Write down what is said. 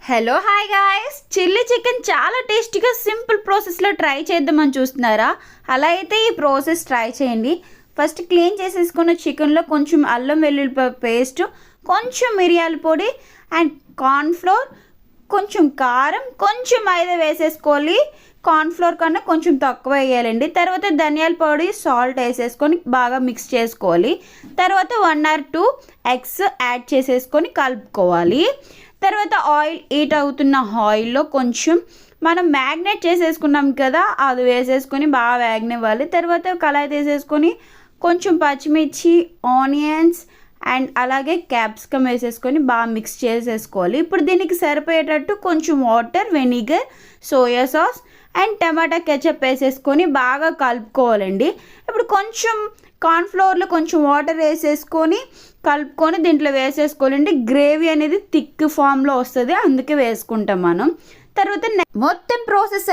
Hello hi guys, chilli chicken చాలా టేస్టీగా simple ప్రాసెస్లో ట్రై చేద్దామని చూస్తున్నారా? అలా అయితే ఈ ప్రాసెస్ ట్రై చేయండి. ఫస్ట్ క్లీన్ చేసేసుకున్న చికెన్లో కొంచెం అల్లం వెల్లుల్లిపాయ పేస్ట్, కొంచెం మిరియాల పొడి అండ్ కార్న్ఫ్లోర్, కొంచెం కారం, కొంచెం మైదా వేసేసుకోవాలి. కార్న్ఫ్లోర్ కన్నా కొంచెం తక్కువ వేయాలండి. తర్వాత ధనియాల పొడి, సాల్ట్ వేసేసుకొని బాగా మిక్స్ చేసుకోవాలి. తర్వాత 1 or 2 ఎగ్స్ యాడ్ చేసేసుకొని కలుపుకోవాలి. తర్వాత ఆయిల్ హీట్ అవుతున్న ఆయిల్లో కొంచెం మనం మ్యాగ్నేట్ చేసేసుకున్నాం కదా, అది వేసేసుకొని బాగా వేగనివ్వాలి. తర్వాత కళాయి తీసేసుకొని కొంచెం పచ్చిమిర్చి, ఆనియన్స్ అండ్ అలాగే క్యాప్సికమ్ వేసేసుకొని బాగా మిక్స్ చేసేసుకోవాలి. ఇప్పుడు దీనికి సరిపోయేటట్టు కొంచెం water, vinegar, soya sauce and tomato ketchup వేసేసుకొని బాగా కలుపుకోవాలండి. ఇప్పుడు కొంచెం కార్న్ఫ్లోర్లో కొంచెం వాటర్ వేసేసుకొని కలుపుకొని దీంట్లో వేసేసుకోవాలండి. గ్రేవీ అనేది థిక్ ఫామ్లో వస్తుంది, అందుకే వేసుకుంటాం మనం. తర్వాత మొత్తం ప్రాసెస్